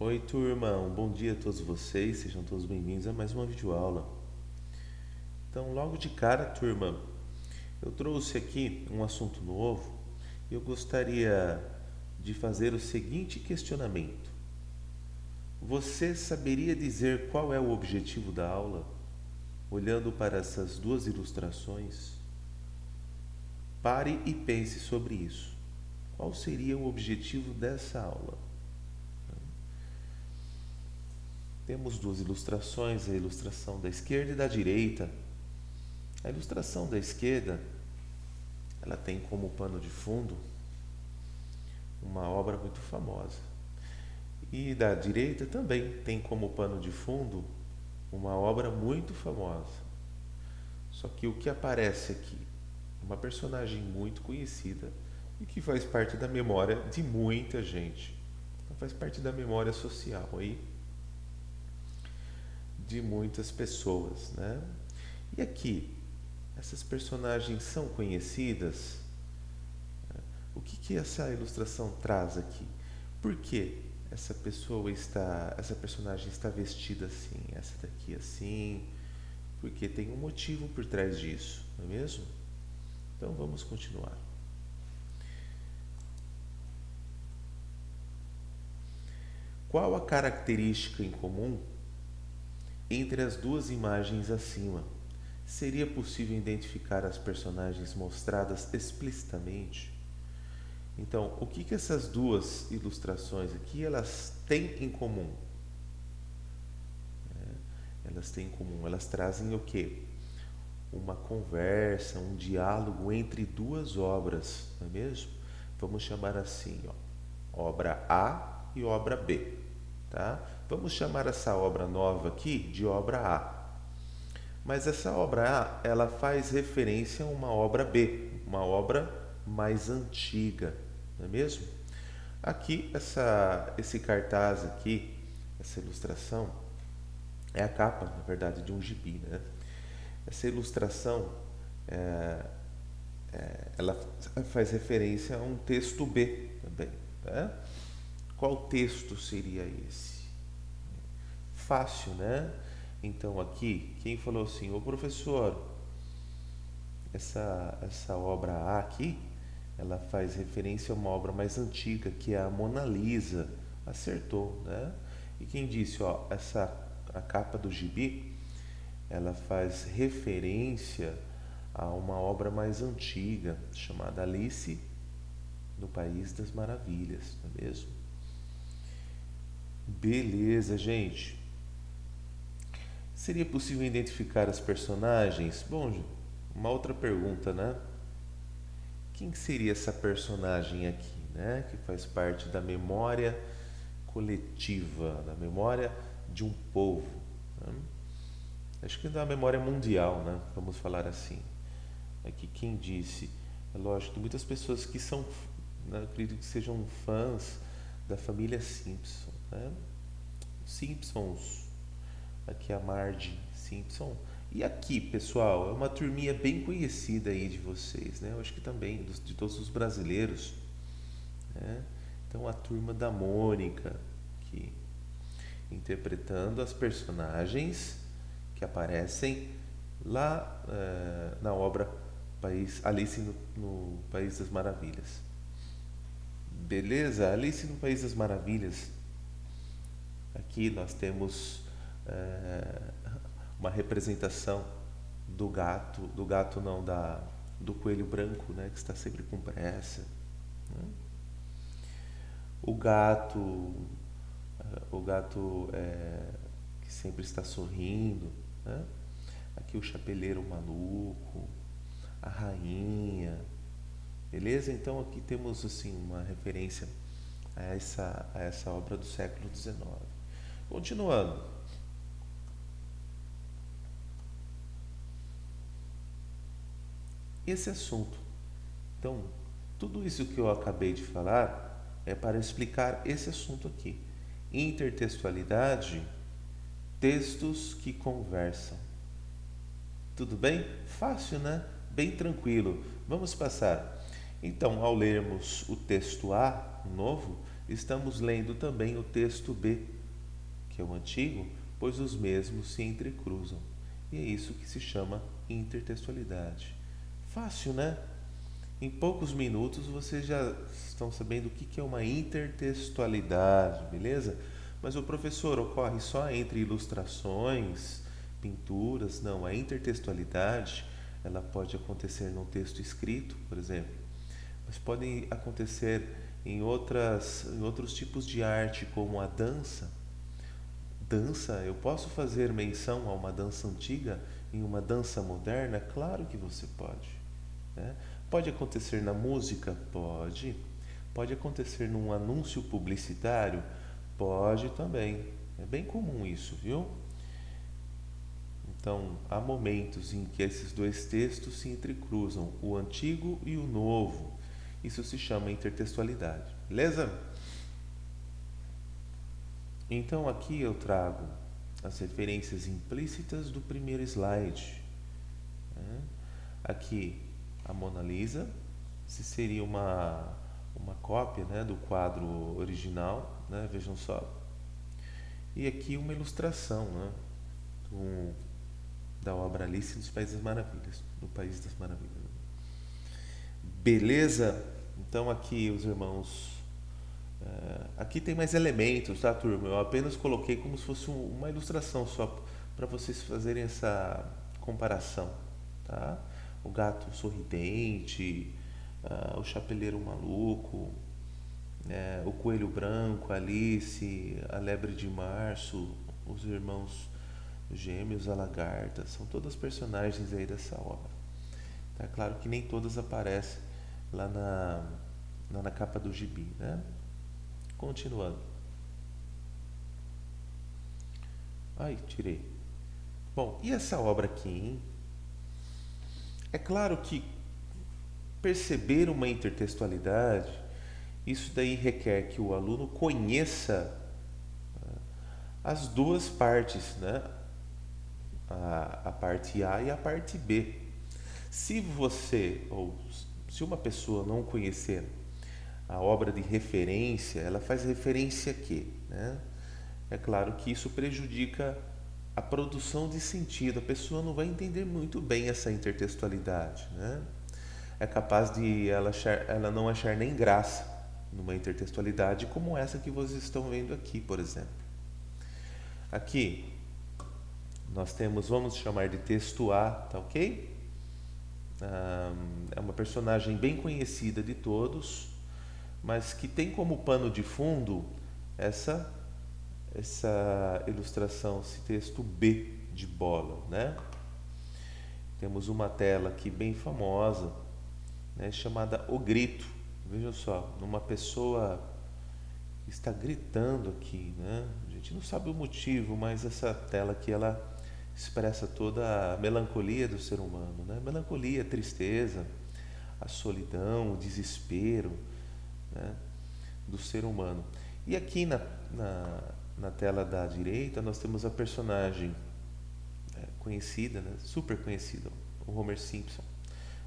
Oi, turma, um bom dia a todos vocês, sejam todos bem-vindos a mais uma videoaula. Então, logo de cara, turma, eu trouxe aqui um assunto novo e eu gostaria de fazer o seguinte questionamento: você saberia dizer qual é o objetivo da aula, olhando para essas duas ilustrações? Pare e pense sobre isso. Qual seria o objetivo dessa aula? Temos duas ilustrações, a ilustração da esquerda e da direita. A ilustração da esquerda, ela tem como pano de fundo uma obra muito famosa. E da direita também tem como pano de fundo uma obra muito famosa. Só que o que aparece aqui? Uma personagem muito conhecida e que faz parte da memória de muita gente. Então, faz parte da memória social aí de muitas pessoas, né? E aqui, essas personagens são conhecidas? O que essa ilustração traz aqui? Por que essa personagem está vestida assim, essa daqui assim? Porque tem um motivo por trás disso, não é mesmo? Então vamos continuar. Qual a característica em comum entre as duas imagens acima? Seria possível identificar as personagens mostradas explicitamente? Então, o que essas duas ilustrações aqui elas têm em comum? Elas têm em comum, elas trazem o quê? Uma conversa, um diálogo entre duas obras, não é mesmo? Vamos chamar assim, ó, obra A e obra B, tá? Vamos chamar essa obra nova aqui de obra A. Mas essa obra A, ela faz referência a uma obra B, uma obra mais antiga, não é mesmo? Aqui, esse cartaz aqui, essa ilustração, é a capa, na verdade, de um gibi, né? Essa ilustração, é, ela faz referência a um texto B também, né? Qual texto seria esse? Fácil, né? Então aqui, quem falou assim, ô professor, essa obra A aqui, ela faz referência a uma obra mais antiga, que é a Mona Lisa. Acertou, né? E quem disse, ó, a capa do gibi, ela faz referência a uma obra mais antiga, chamada Alice no País das Maravilhas, não é mesmo? Beleza, gente. Seria possível identificar as personagens? Bom, uma outra pergunta, né? Quem seria essa personagem aqui, né? Que faz parte da memória coletiva, da memória de um povo, né? Acho que da memória mundial, né? Vamos falar assim. Aqui quem disse? É lógico, tem muitas pessoas que são, né, acredito que sejam fãs da família Simpson, né? Simpsons, aqui a Marge Simpson. E aqui, pessoal, é uma turminha bem conhecida aí de vocês, né? Eu acho que também de todos os brasileiros, né? Então a turma da Mônica, que interpretando as personagens que aparecem lá na obra Alice no País das Maravilhas. Beleza? Alice no País das Maravilhas. Aqui nós temos é, uma representação do gato não, do coelho branco, né, que está sempre com pressa, né? O gato, o gato que sempre está sorrindo, né? Aqui o chapeleiro maluco, a rainha, beleza? Então aqui temos assim uma referência a essa obra do século XIX. Continuando, esse assunto. Então, tudo isso que eu acabei de falar é para explicar esse assunto aqui. Intertextualidade, textos que conversam. Tudo bem? Fácil, né? Bem tranquilo. Vamos passar. Então, ao lermos o texto A, novo, estamos lendo também o texto B, que é o antigo, pois os mesmos se entrecruzam. E é isso que se chama intertextualidade. Fácil, né? Em poucos minutos vocês já estão sabendo o que é uma intertextualidade, beleza? Mas o professor ocorre só entre ilustrações, pinturas? Não, a intertextualidade ela pode acontecer num texto escrito, por exemplo, mas pode acontecer em outros tipos de arte, como a dança. Dança, eu posso fazer menção a uma dança antiga em uma dança moderna? Claro que você pode, né? Pode acontecer na música? Pode. Pode acontecer num anúncio publicitário? Pode também. É bem comum isso, viu? Então, há momentos em que esses dois textos se entrecruzam, o antigo e o novo. Isso se chama intertextualidade, beleza? Então, aqui eu trago as referências implícitas do primeiro slide, né? Aqui, a Mona Lisa, se seria uma cópia, né, do quadro original, né? Vejam só. E aqui uma ilustração, né, da obra Alice nos Países das Maravilhas, no País das Maravilhas. Beleza? Então aqui os irmãos, aqui tem mais elementos, tá, turma? Eu apenas coloquei como se fosse uma ilustração só para vocês fazerem essa comparação, tá? O gato sorridente, o chapeleiro maluco, o coelho branco, Alice, a lebre de março, os irmãos gêmeos, a lagarta, são todas personagens aí dessa obra. Tá claro que nem todas aparecem lá na capa do gibi, né? Continuando. Ai, tirei. Bom, e essa obra aqui, hein? É claro que perceber uma intertextualidade, isso daí requer que o aluno conheça as duas partes, né? A parte A e a parte B. Se você, ou se uma pessoa não conhecer a obra de referência, ela faz referência a quê, né? É claro que isso prejudica a produção de sentido. A pessoa não vai entender muito bem essa intertextualidade, né? É capaz de ela não achar nem graça numa intertextualidade como essa que vocês estão vendo aqui, por exemplo. Aqui nós temos, vamos chamar de texto A, tá ok? É uma personagem bem conhecida de todos, mas que tem como pano de fundo essa ilustração, esse texto B de bola, né? Temos uma tela aqui bem famosa, né, chamada O Grito. Vejam só, uma pessoa que está gritando aqui, né? A gente não sabe o motivo, mas essa tela aqui ela expressa toda a melancolia do ser humano, né? Melancolia, tristeza, a solidão, o desespero, né, do ser humano. E aqui na tela da direita nós temos a personagem conhecida, né, super conhecida, o Homer Simpson.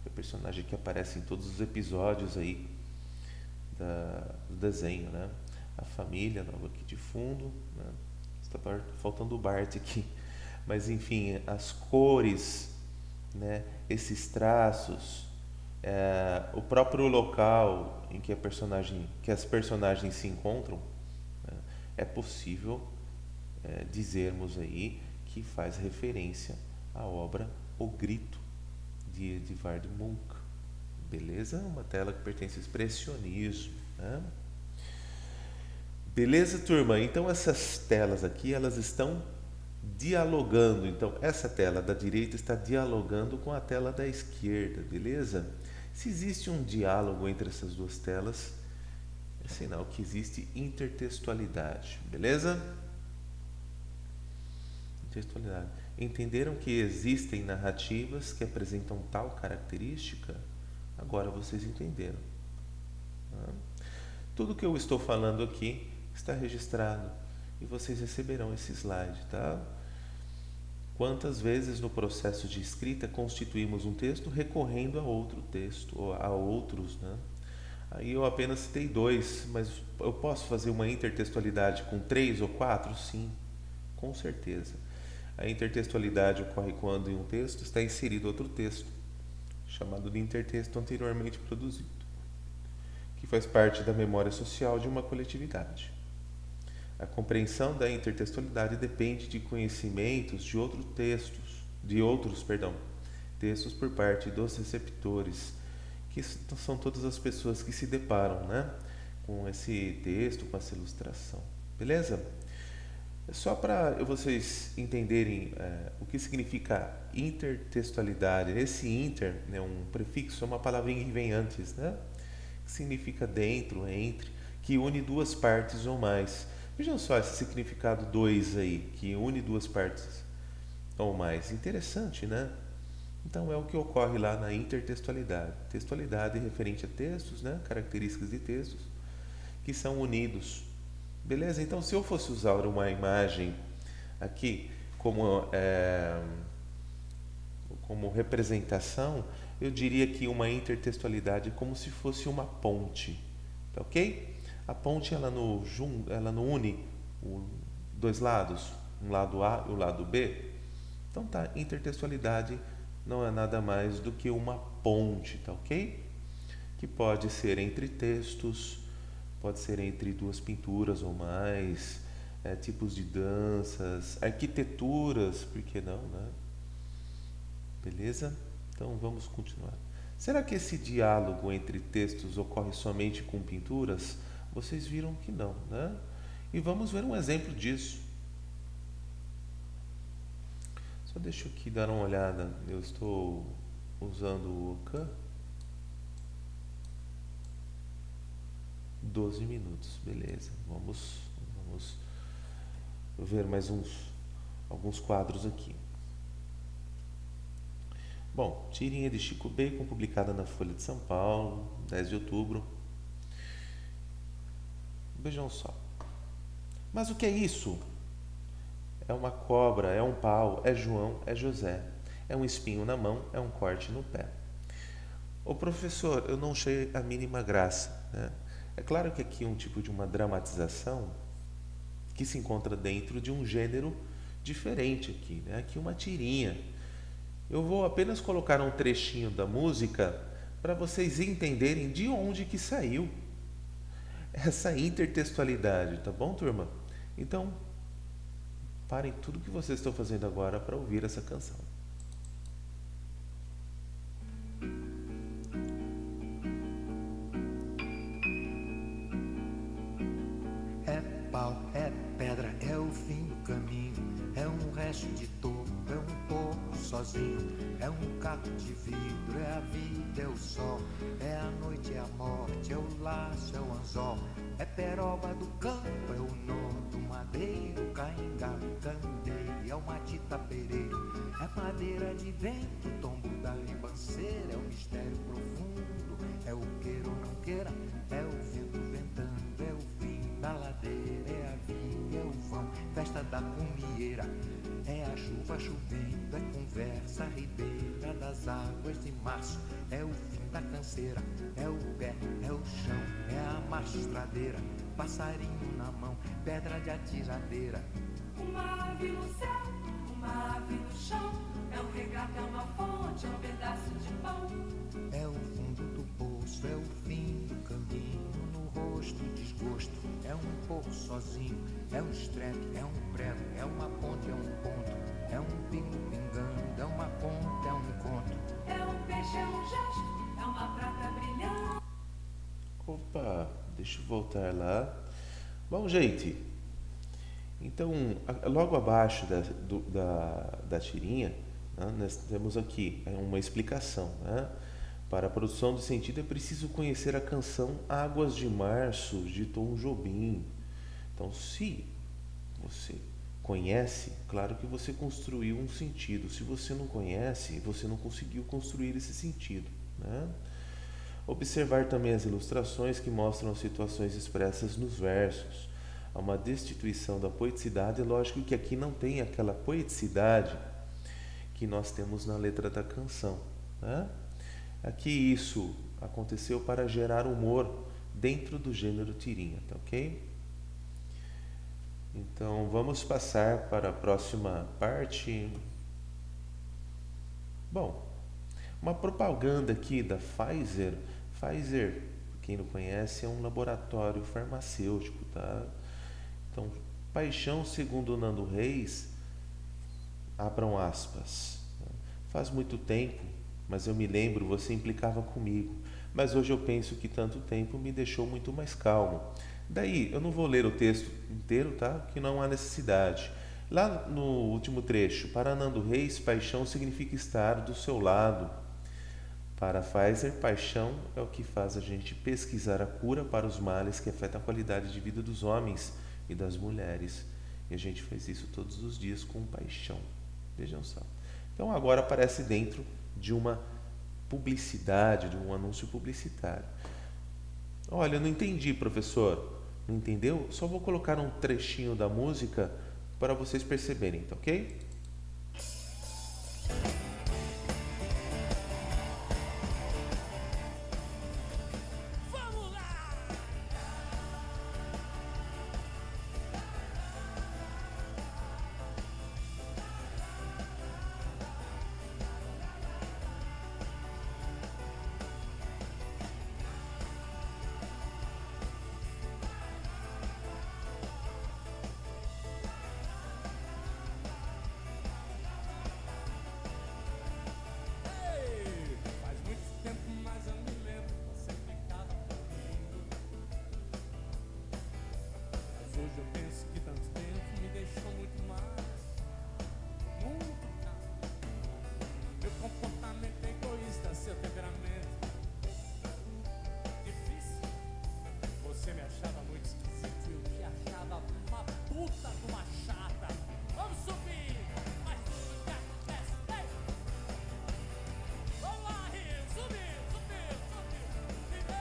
É o personagem que aparece em todos os episódios aí do desenho, né? A família nova aqui de fundo, né? Está faltando o Bart aqui. Mas enfim, as cores, né, esses traços, o próprio local em que as personagens se encontram, né, é possível dizermos aí que faz referência à obra O Grito de Edvard Munch. Beleza? Uma tela que pertence ao expressionismo, né? Beleza, turma? Então essas telas aqui, elas estão dialogando. Então essa tela da direita está dialogando com a tela da esquerda, beleza? Se existe um diálogo entre essas duas telas, é sinal que existe intertextualidade, beleza? Intertextualidade. Entenderam que existem narrativas que apresentam tal característica? Agora vocês entenderam. Tudo que eu estou falando aqui está registrado e vocês receberão esse slide, tá? Quantas vezes no processo de escrita constituímos um texto recorrendo a outro texto, ou a outros, né? Aí eu apenas citei dois, mas eu posso fazer uma intertextualidade com três ou quatro? Sim, com certeza. A intertextualidade ocorre quando em um texto está inserido outro texto, chamado de intertexto anteriormente produzido, que faz parte da memória social de uma coletividade. A compreensão da intertextualidade depende de conhecimentos de outros textos por parte dos receptores, que são todas as pessoas que se deparam, né, com esse texto, com essa ilustração. Beleza? Só para vocês entenderem o que significa intertextualidade. Esse inter, né, um prefixo, é uma palavrinha que vem antes, né? Que significa dentro, entre, que une duas partes ou mais. Vejam só esse significado 2 aí, que une duas partes ou mais. Interessante, né? Então é o que ocorre lá na intertextualidade. Textualidade é referente a textos, né? Características de textos que são unidos. Beleza? Então, se eu fosse usar uma imagem aqui como representação, eu diria que uma intertextualidade é como se fosse uma ponte, tá ok? A ponte ela não une dois lados, um lado A e o lado B. Então tá, intertextualidade não é nada mais do que uma ponte, tá ok? Que pode ser entre textos, pode ser entre duas pinturas ou mais, tipos de danças, arquiteturas, por que não, né? Beleza? Então vamos continuar. Será que esse diálogo entre textos ocorre somente com pinturas? Vocês viram que não, né? E vamos ver um exemplo disso. Só deixa eu aqui dar uma olhada. Eu estou usando o OCAN. 12 minutos, beleza. Vamos ver mais alguns quadros aqui. Bom, tirinha de Chico Bacon, publicada na Folha de São Paulo, 10 de outubro. Vejam só. Mas o que é isso? É uma cobra, é um pau, é João, é José. É um espinho na mão, é um corte no pé. Ô professor, eu não achei a mínima graça, né? É claro que aqui é um tipo de uma dramatização que se encontra dentro de um gênero diferente aqui, né? Aqui uma tirinha. Eu vou apenas colocar um trechinho da música para vocês entenderem de onde que saiu essa intertextualidade, tá bom, turma? Então, parem tudo que vocês estão fazendo agora para ouvir essa canção. É pau, é pedra, é o fim do caminho, é um resto de topo, é um pouco sozinho, é um caco de vidro, é a vida, é o sol, é a noite, é a morte, é o laço, é o anzol, é peroba do campo, é o nó do madeiro, cainga, candeia, é o matita pereiro, é madeira de vento, tombo da ribanceira, é o mistério profundo, é o queira ou não queira, é o vento ventando, é o fim da ladeira, é a via, é o vão, festa da cumieira, é a chuva chovendo, é conversa ribeira das águas de março, é o fim da canseira, é o pé, é o chão, é a marcha estradeira, passarinho na mão, pedra de atiradeira. Uma ave no céu, uma ave no chão, é um regato, é uma fonte, é um pedaço de pão. É o fundo do poço, é o fim do caminho, no rosto desgosto, é um pouco sozinho, é um estrepe, é um prego, é uma ponte, é um ponto, é um pingo pingando, é uma ponta, é um conto. É um peixe, é um gesto, é uma prata brilhante. Opa, deixa eu voltar lá. Bom, gente, então, logo abaixo da tirinha, né, nós temos aqui uma explicação, né? Para a produção do sentido é preciso conhecer a canção Águas de Março, de Tom Jobim. Então, se você conhece, claro que você construiu um sentido. Se você não conhece, você não conseguiu construir esse sentido, né? Observar também as ilustrações que mostram as situações expressas nos versos. Há uma destituição da poeticidade. É lógico que aqui não tem aquela poeticidade que nós temos na letra da canção, né? Aqui isso aconteceu para gerar humor dentro do gênero tirinha, tá ok? Então vamos passar para a próxima parte. Bom, uma propaganda aqui da Pfizer. Pfizer, quem não conhece, é um laboratório farmacêutico, tá? Então, paixão segundo Nando Reis, abram aspas. Faz muito tempo, mas eu me lembro, você implicava comigo. Mas hoje eu penso que tanto tempo me deixou muito mais calmo. Daí, eu não vou ler o texto inteiro, tá? Que não há necessidade. Lá no último trecho, para Nando Reis, paixão significa estar do seu lado. Para Pfizer, paixão é o que faz a gente pesquisar a cura para os males que afetam a qualidade de vida dos homens e das mulheres. E a gente faz isso todos os dias com paixão. Vejam só. Então agora aparece dentro de uma publicidade, de um anúncio publicitário. Olha, eu não entendi, professor. Não entendeu? Só vou colocar um trechinho da música para vocês perceberem, tá ok? Faz muito tempo, mas eu me lembro, você ficava comigo. Mas hoje eu penso que tanto tempo me deixou muito mais, muito calmo. Meu comportamento é egoísta, seu temperamento difícil. Você me achava muito esquisito e eu te achava uma puta de uma chata. Vamos subir, mas tudo que acontece, ei! Vamos lá, Rio, subiu. Viver.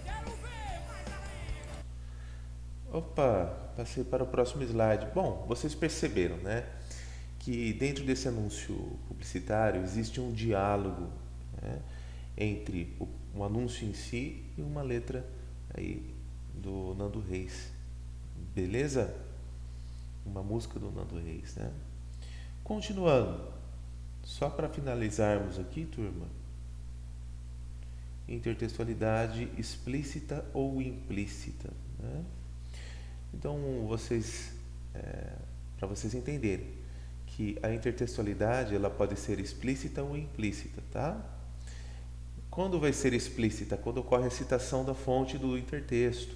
Quero ver mais além. Opa, passei para o próximo slide. Bom, vocês perceberam, né? Que dentro desse anúncio publicitário existe um diálogo, né, entre o anúncio em si e uma letra aí do Nando Reis. Beleza? Uma música do Nando Reis, né? Continuando, só para finalizarmos aqui, turma, intertextualidade explícita ou implícita, né? Então, para vocês entenderem que a intertextualidade ela pode ser explícita ou implícita, tá? Quando vai ser explícita? Quando ocorre a citação da fonte do intertexto.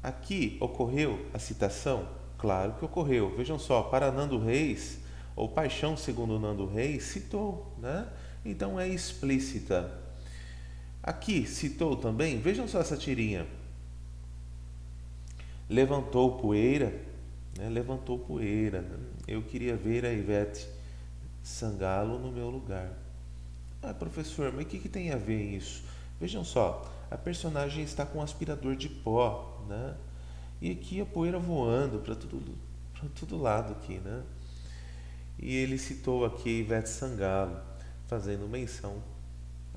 Aqui ocorreu a citação? Claro que ocorreu. Vejam só, para Nando Reis, ou Paixão segundo Nando Reis, citou, né? Então é explícita. Aqui citou também, vejam só essa tirinha. Levantou poeira, né? Levantou poeira. Eu queria ver a Ivete Sangalo no meu lugar. Ah, professor, mas o que tem a ver isso? Vejam só, a personagem está com um aspirador de pó, né? E aqui a poeira voando para todo lado aqui, né? E ele citou aqui Ivete Sangalo, fazendo menção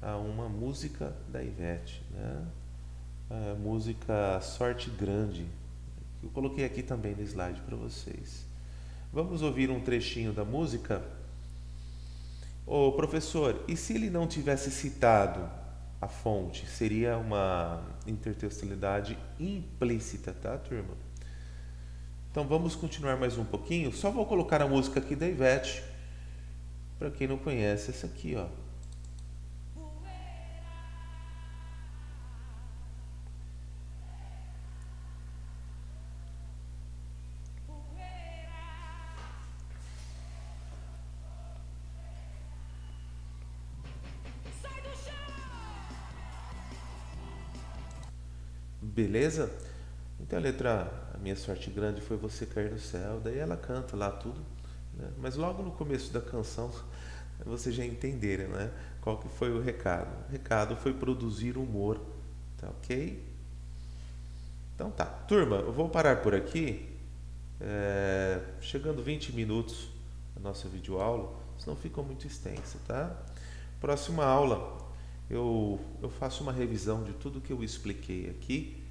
a uma música da Ivete, né? A música Sorte Grande. Eu coloquei aqui também no slide para vocês. Vamos ouvir um trechinho da música? Ô professor, e se ele não tivesse citado a fonte? Seria uma intertextualidade implícita, tá, turma? Então vamos continuar mais um pouquinho. Só vou colocar a música aqui da Ivete. Para quem não conhece, essa aqui, ó. Beleza? Então a letra A Minha Sorte Grande Foi Você Cair no Céu. Daí ela canta lá tudo, né? Mas logo no começo da canção vocês já entenderam, né? Qual que foi o recado? O recado foi produzir humor, tá ok? Então tá, turma, eu vou parar por aqui. Chegando 20 minutos da nossa videoaula, senão fica muito extensa, tá? Próxima aula eu faço uma revisão de tudo que eu expliquei aqui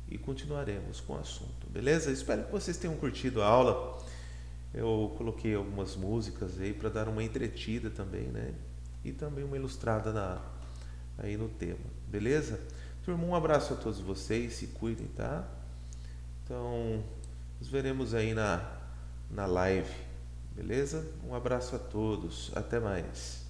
e continuaremos com o assunto, beleza? Espero que vocês tenham curtido a aula. Eu coloquei algumas músicas aí para dar uma entretida também, né? E também uma ilustrada aí no tema, beleza? Turma, um abraço a todos vocês, se cuidem, tá? Então, nos veremos aí na live, beleza? Um abraço a todos, até mais.